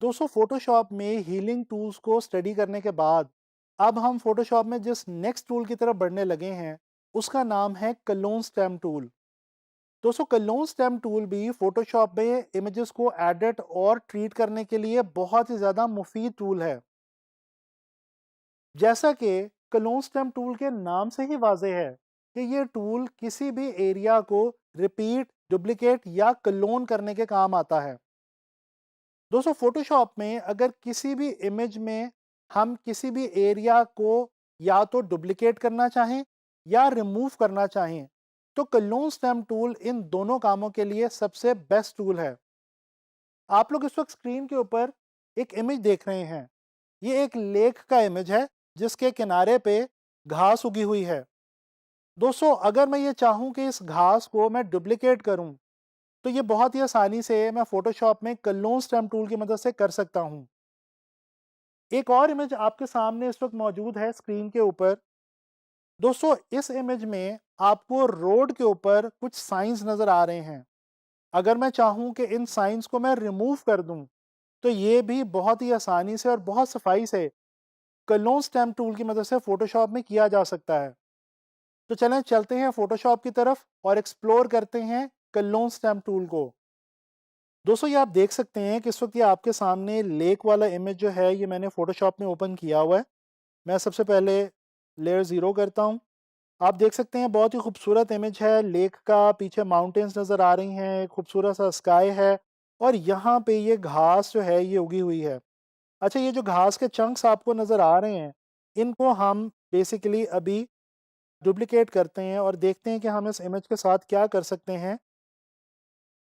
दोस्तों फोटोशॉप में healing tools को स्टडी करने के बाद अब हम फोटोशॉप में जिस नेक्स्ट टूल की तरफ बढ़ने लगे हैं उसका नाम है कलोन स्टैम्प टूल। दोस्तों कलोन स्टैम्प टूल भी फोटोशॉप में इमेजेस को एडिट और ट्रीट करने के लिए बहुत ही ज़्यादा मुफीद टूल है। जैसा कि कलोन स्टैम्प टूल के नाम से ही वाजह है कि ये टूल किसी भी एरिया को रिपीट, डुप्लीकेट या कलोन करने के काम आता है। दोस्तों फोटोशॉप में अगर किसी भी इमेज में हम किसी भी एरिया को या तो डुप्लीकेट करना चाहें या रिमूव करना चाहें तो कलोन स्टैम्प टूल इन दोनों कामों के लिए सबसे बेस्ट टूल है। आप लोग इस वक्त स्क्रीन के ऊपर एक इमेज देख रहे हैं। ये एक लेक का इमेज है जिसके किनारे पे घास उगी हुई है। दोस्तों अगर मैं ये चाहूँ कि इस घास को मैं डुप्लीकेट करूँ तो ये बहुत ही आसानी से मैं फोटोशॉप में कलोन स्टैम्प टूल की मदद से कर सकता हूँ। एक और इमेज आपके सामने इस वक्त मौजूद है स्क्रीन के ऊपर। दोस्तों इस इमेज में आपको रोड के ऊपर कुछ साइंस नजर आ रहे हैं। अगर मैं चाहूं कि इन साइंस को मैं रिमूव कर दूं तो ये भी बहुत ही आसानी से और बहुत सफाई से कलोन स्टैम्प टूल की मदद से फोटोशॉप में किया जा सकता है। तो चलें चलते हैं फोटोशॉप की तरफ और एक्सप्लोर करते हैं कलोन स्टैम्प टूल को। दोस्तों ये आप देख सकते हैं कि इस वक्त ये आपके सामने लेक वाला इमेज जो है ये मैंने फोटोशॉप में ओपन किया हुआ है। मैं सबसे पहले लेयर ज़ीरो करता हूँ। आप देख सकते हैं बहुत ही खूबसूरत इमेज है लेक का, पीछे माउंटेन्स नज़र आ रही हैं, खूबसूरत सा स्काई है और यहाँ पे ये घास जो है ये उगी हुई है। अच्छा ये जो घास के चंक्स आपको नज़र आ रहे हैं इनको हम बेसिकली अभी डुप्लिकेट करते हैं और देखते हैं कि हम इस इमेज के साथ क्या कर सकते हैं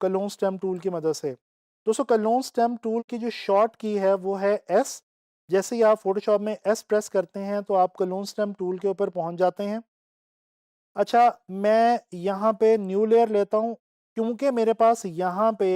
कलोन स्टैम्प टूल की मदद से। दोस्तों कलोन स्टैम्प टूल की जो शॉर्ट की है वो है एस। जैसे ही आप फोटोशॉप में एस प्रेस करते हैं तो आप कलोन स्टैम्प टूल के ऊपर पहुंच जाते हैं। अच्छा मैं यहाँ पे न्यू लेयर लेता हूँ क्योंकि मेरे पास यहाँ पे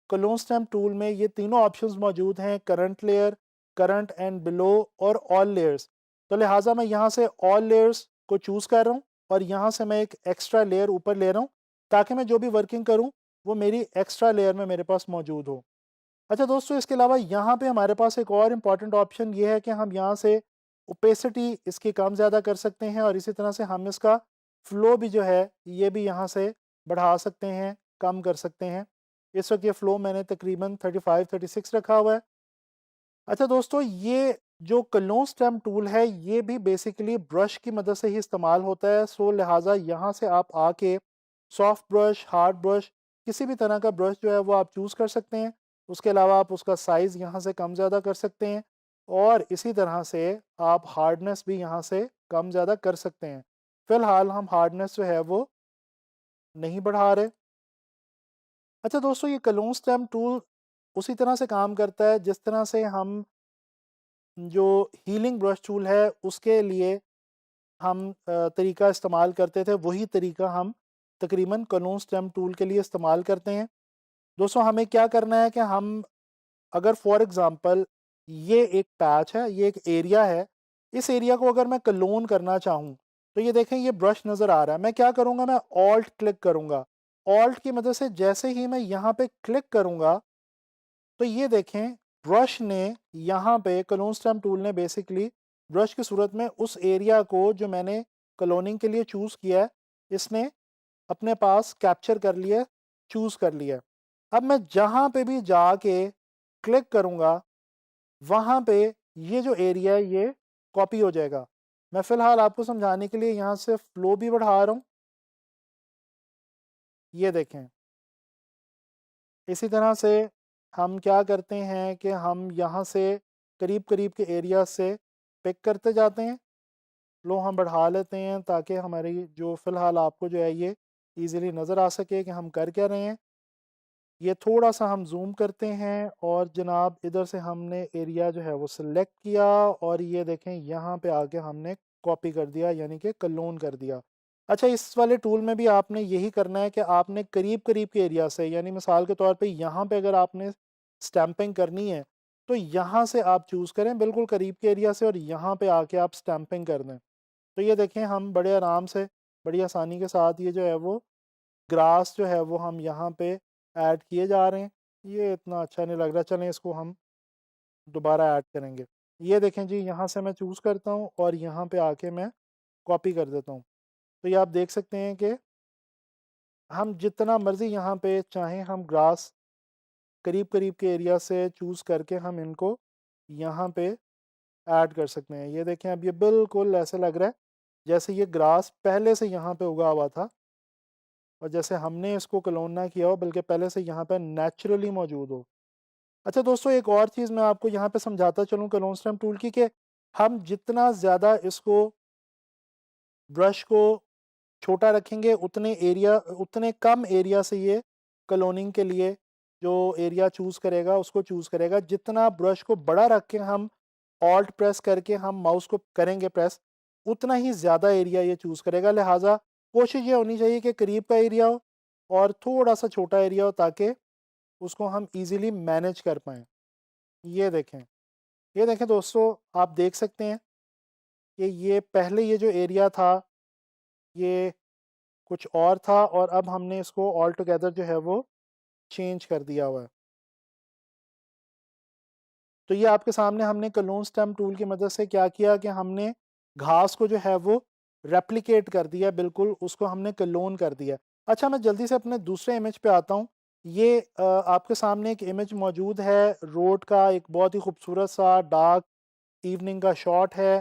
कलोन स्टैम्प टूल में ये तीनों ऑप्शंस मौजूद हैं, current layer, current and below और ऑल लेयर्स। तो लिहाजा मैं यहाँ से ऑल लेयर्स को चूज़ कर रहा हूँ और यहाँ से मैं एक एक्स्ट्रा लेयर ऊपर ले रहा हूँ ताकि मैं जो भी वर्किंग करूँ वो मेरी एक्स्ट्रा लेयर में मेरे पास मौजूद हो। अच्छा दोस्तों इसके अलावा यहाँ पे हमारे पास एक और इम्पॉर्टेंट ऑप्शन ये है कि हम यहाँ से ओपेसिटी इसकी कम ज़्यादा कर सकते हैं और इसी तरह से हम इसका फ़्लो भी जो है ये भी यहाँ से बढ़ा सकते हैं, कम कर सकते हैं। इस वक्त ये फ़्लो मैंने तकरीबन 35-36 रखा हुआ है। अच्छा दोस्तों ये जो कलोन स्टैम्प टूल है ये भी बेसिकली ब्रश की मदद से ही इस्तेमाल होता है। सो लिहाजा यहाँ से आप आके सॉफ्ट ब्रश, हार्ड ब्रश, किसी भी तरह का ब्रश जो है वो आप चूज़ कर सकते हैं। उसके अलावा आप उसका साइज़ यहाँ से कम ज़्यादा कर सकते हैं और इसी तरह से आप हार्डनेस भी यहाँ से कम ज़्यादा कर सकते हैं। फ़िलहाल हम हार्डनेस जो है वो नहीं बढ़ा रहे। अच्छा दोस्तों ये कलोन स्टैम्प टूल उसी तरह से काम करता है जिस तरह से हम जो हीलिंग ब्रश टूल है उसके लिए हम तरीका इस्तेमाल करते थे वही तरीका हम तकरीबन कलोन स्टैम्प टूल के लिए इस्तेमाल करते हैं। दोस्तों हमें क्या करना है कि हम अगर फॉर एग्ज़ाम्पल ये एक पैच है, ये एक एरिया है, इस एरिया को अगर मैं क्लोन करना चाहूँ, तो ये देखें ये ब्रश नज़र आ रहा है। मैं क्या करूँगा मैं ऑल्ट क्लिक करूँगा। ऑल्ट की मदद से जैसे ही मैं यहाँ पे क्लिक करूँगा, तो ये देखें ब्रश ने यहाँ पे क्लोन स्टैम्प टूल ने बेसिकली ब्रश की सूरत में उस एरिया को जो मैंने क्लोनिंग के लिए चूज़ किया है, इसने अपने पास कैप्चर कर लिया, चूज़ कर लिया। अब मैं जहाँ पे भी जाके क्लिक करूँगा वहाँ पे ये जो एरिया है ये कॉपी हो जाएगा। मैं फ़िलहाल आपको समझाने के लिए यहाँ से फ़्लो भी बढ़ा रहा हूँ। ये देखें। इसी तरह से हम क्या करते हैं कि हम यहाँ से करीब-करीब के एरिया से पिक करते जाते हैं। फ़्लो हम बढ़ा लेते हैं ताकि हमारी जो फ़िलहाल आपको जो है ये ईज़िली नज़र आ सके कि हम कर क्या रहे हैं। ये थोड़ा-सा हम ज़ूम करते हैं और जनाब इधर से हमने एरिया जो है वो सिलेक्ट किया और ये देखें यहाँ पे आके हमने कॉपी कर दिया यानी कि क्लोन कर दिया। अच्छा इस वाले टूल में भी आपने यही करना है कि आपने करीब-करीब के एरिया से यानी मिसाल के तौर पे यहाँ पे अगर आपने स्टैम्पिंग करनी है, तो यहाँ से आप चूज़ करें बिल्कुल करीब के एरिया से और यहाँ पे आके आप स्टैम्पिंग कर दें। तो ये देखें हम बड़े आराम से, बड़ी आसानी के साथ ये जो है वो ग्रास जो है वो हम यहाँ पे ऐड किए जा रहे हैं। ये इतना अच्छा नहीं लग रहा, चलें इसको हम दोबारा ऐड करेंगे। ये देखें जी, यहाँ से मैं चूज़ करता हूँ और यहाँ पे आके मैं कॉपी कर देता हूँ। तो ये आप देख सकते हैं कि हम जितना मर्ज़ी यहाँ पे चाहें हम ग्रास करीब-करीब के एरिया से चूज़ करके हम इनको यहाँ पे ऐड कर सकते हैं। ये देखें, अब ये बिल्कुल ऐसे लग रहा है जैसे ये ग्रास पहले से यहाँ पे उगा हुआ था और जैसे हमने इसको क्लोन ना किया हो, बल्कि पहले से यहाँ पे नेचुरली मौजूद हो। अच्छा दोस्तों, एक और चीज़ मैं आपको यहाँ पे समझाता चलूँ क्लोन स्टेम टूल की, कि हम जितना ज़्यादा इसको ब्रश को छोटा रखेंगे उतने कम एरिया से ये क्लोनिंग के लिए जो एरिया चूज़ करेगा उसको चूज़ करेगा। जितना ब्रश को बड़ा रख के हम ऑल्ट प्रेस करके हम माउस को करेंगे प्रेस, उतना ही ज़्यादा एरिया ये चूज़ करेगा। लिहाजा कोशिश ये होनी चाहिए कि करीब का एरिया हो और थोड़ा सा छोटा एरिया हो, ताकि उसको हम ईज़िली मैनेज कर पाएँ। ये देखें, ये देखें दोस्तों, आप देख सकते हैं कि ये पहले ये जो एरिया था ये कुछ और था और अब हमने इसको ऑल टुगेदर जो है वो चेंज कर दिया हुआ है। तो ये आपके सामने हमने क्लोन स्टेम टूल की मदद से क्या किया कि हमने घास को जो है वो रेप्लिकेट कर दिया, बिल्कुल उसको हमने क्लोन कर दिया। अच्छा, मैं जल्दी से अपने दूसरे इमेज पे आता हूँ। ये आपके सामने एक इमेज मौजूद है रोड का, एक बहुत ही खूबसूरत सा डार्क इवनिंग का शॉट है।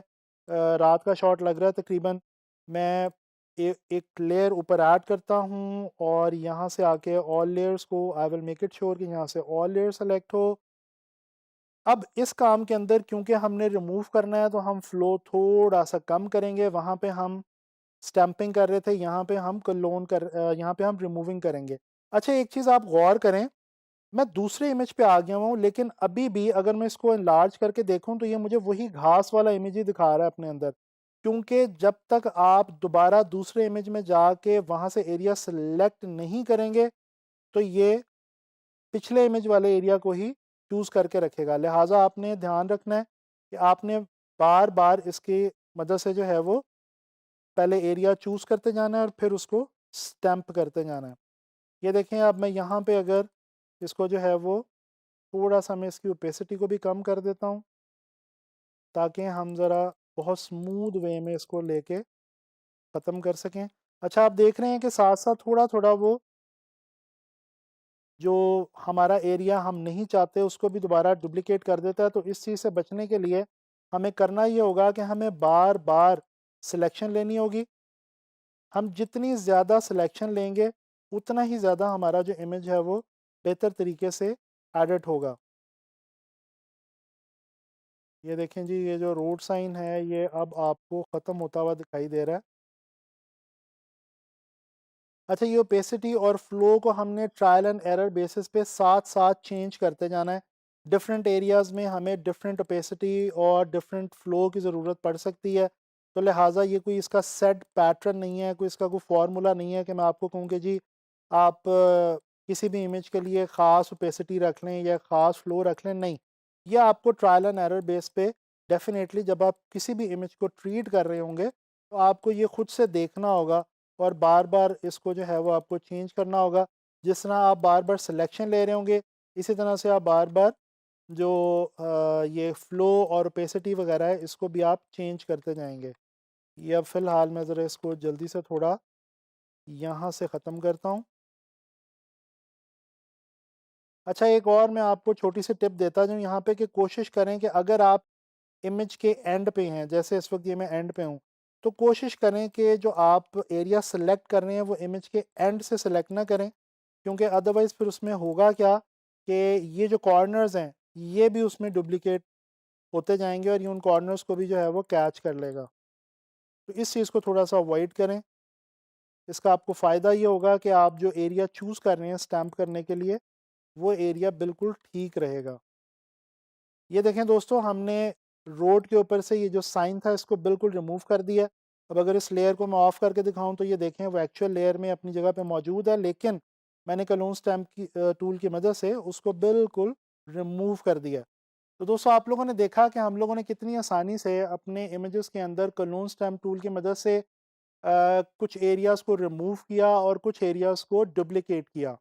रात का शॉट लग रहा है तकरीबन। मैं एक लेयर ऊपर ऐड करता हूँ और यहाँ से आके ऑल लेयर्स को I will make it sure कि यहाँ से ऑल लेयर सेलेक्ट हो। अब इस काम के अंदर क्योंकि हमने रिमूव करना है तो हम फ्लो थोड़ा सा कम करेंगे। वहाँ पे हम स्टैंपिंग कर रहे थे, यहाँ पे हम रिमूविंग करेंगे। अच्छा, एक चीज़ आप गौर करें, मैं दूसरे इमेज पे आ गया हूँ, लेकिन अभी भी अगर मैं इसको एनलार्ज करके देखूँ तो ये मुझे वही घास वाला इमेज ही दिखा रहा है अपने अंदर। क्योंकि जब तक आप दोबारा दूसरे इमेज में जाके वहाँ से एरिया सेलेक्ट नहीं करेंगे तो ये पिछले इमेज वाले एरिया को ही चूज़ करके रखेगा। लिहाजा आपने ध्यान रखना है कि आपने बार बार इसकी मदद से जो है वो पहले एरिया चूज़ करते जाना है और फिर उसको स्टैंप करते जाना है। ये देखें, अब मैं यहाँ पे अगर इसको जो है वो थोड़ा सा मैं इसकी ओपेसिटी को भी कम कर देता हूँ, ताकि हम ज़रा बहुत स्मूथ वे में इसको लेके ख़त्म कर सकें। अच्छा, आप देख रहे हैं कि साथ साथ थोड़ा थोड़ा वो जो हमारा एरिया हम नहीं चाहते उसको भी दोबारा डुप्लिकेट कर देता है। तो इस चीज़ से बचने के लिए हमें करना ये होगा कि हमें बार बार सिलेक्शन लेनी होगी। हम जितनी ज़्यादा सिलेक्शन लेंगे उतना ही ज़्यादा हमारा जो इमेज है वो बेहतर तरीके से एडिट होगा। ये देखें जी, ये जो रोड साइन है ये अब आपको ख़त्म होता हुआ दिखाई दे रहा है। अच्छा, ये ओपेसिटी और फ्लो को हमने ट्रायल एंड एरर बेसिस पे साथ साथ चेंज करते जाना है। डिफरेंट एरियाज़ में हमें डिफरेंट ओपेसिटी और डिफरेंट फ्लो की ज़रूरत पड़ सकती है। तो लिहाजा ये कोई इसका सेट पैटर्न नहीं है, कोई इसका कोई फार्मूला नहीं है कि मैं आपको कहूँ कि जी आप किसी भी इमेज के लिए ख़ास ओपेसिटी रख लें या ख़ास फ्लो रख लें, नहीं। ये आपको ट्रायल एंड एरर बेस पे डेफिनेटली जब आप किसी भी इमेज को ट्रीट कर रहे होंगे तो आपको ये खुद से देखना होगा और बार-बार इसको जो है वो आपको चेंज करना होगा। जिस तरह आप बार-बार सिलेक्शन ले रहे होंगे, इसी तरह से आप बार-बार जो ये फ्लो और ओपेसिटी वगैरह है, इसको भी आप चेंज करते जाएँगे। ये अब फ़िलहाल मैं ज़रा इसको जल्दी से थोड़ा यहाँ से ख़त्म करता हूँ। अच्छा, एक और मैं आपको छोटी-सी टिप देता जाऊँ यहाँ पे कि कोशिश करें कि अगर आप इमेज के एंड पे हैं, जैसे इस वक़्त ये मैं एंड पे हूँ, तो कोशिश करें कि जो आप एरिया सेलेक्ट कर रहे हैं वो इमेज के एंड से सेलेक्ट ना करें। क्योंकि अदरवाइज़ फिर उसमें होगा क्या कि ये जो कॉर्नर्स हैं, ये भी उसमें डुप्लिकेट होते जाएँगे और ये उन कॉर्नर्स को भी जो है वो कैच कर लेगा। तो इस चीज़ को थोड़ा-सा अवॉइड करें। इसका आपको फ़ायदा ये होगा कि आप जो एरिया चूज़ कर रहे हैं स्टैम्प करने के लिए, वो एरिया बिल्कुल ठीक रहेगा। ये देखें दोस्तों, हमने रोड के ऊपर से ये जो साइन था इसको बिल्कुल रिमूव कर दिया। अब अगर इस लेयर को मैं ऑफ़ करके दिखाऊँ तो ये देखें वो एक्चुअल लेयर में अपनी जगह पे मौजूद है, लेकिन मैंने क्लोन स्टैम्प की टूल की मदद से उसको बिल्कुल रिमूव कर दिया। तो दोस्तों, आप लोगों ने देखा कि हम लोगों ने कितनी आसानी से अपने इमेजेस के अंदर क्लोन स्टैम्प टूल की मदद से कुछ एरियाज़ को रिमूव किया और कुछ एरियाज़ को डुप्लिकेट किया।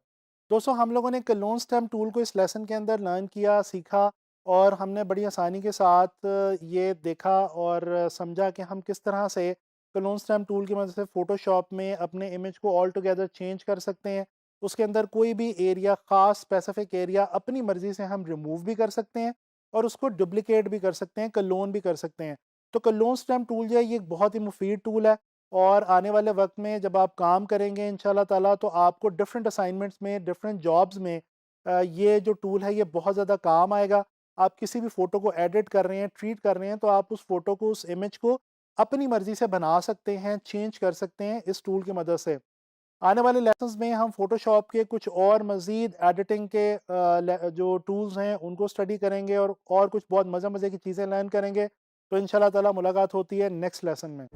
दोस्तों, हम लोगों ने क्लोन स्टैम्प टूल को इस लेसन के अंदर लर्न किया, सीखा और हमने बड़ी आसानी के साथ ये देखा और समझा कि हम किस तरह से क्लोन स्टैम्प टूल की मदद से फ़ोटोशॉप में अपने इमेज को ऑल टुगेदर चेंज कर सकते हैं। उसके अंदर कोई भी एरिया, ख़ास स्पेसिफ़िक एरिया अपनी मर्ज़ी से हम रिमूव भी कर सकते हैं और उसको डुप्लिकेट भी कर सकते हैं, क्लोन भी कर सकते हैं। तो क्लोन स्टैम्प टूल जो है ये एक बहुत ही मुफ़ीद टूल है और आने वाले वक़्त में जब आप काम करेंगे इंशाल्लाह ताला तो आपको डिफ़रेंट असाइनमेंट्स में, डिफ़रेंट जॉब्स में ये जो टूल है ये बहुत ज़्यादा काम आएगा। आप किसी भी फ़ोटो को एडिट कर रहे हैं, ट्रीट कर रहे हैं, तो आप उस फ़ोटो को, उस इमेज को अपनी मर्ज़ी से बना सकते हैं, चेंज कर सकते हैं इस टूल की मदद से। आने वाले लेसन्स में हम फ़ोटोशॉप के कुछ और मज़ीद एडिटिंग के जो टूल्स हैं, उनको स्टडी करेंगे और कुछ बहुत मज़े-मज़े की चीज़ें लर्न करेंगे। तो इंशाल्लाह ताला मुलाकात होती है नेक्स्ट लेसन में।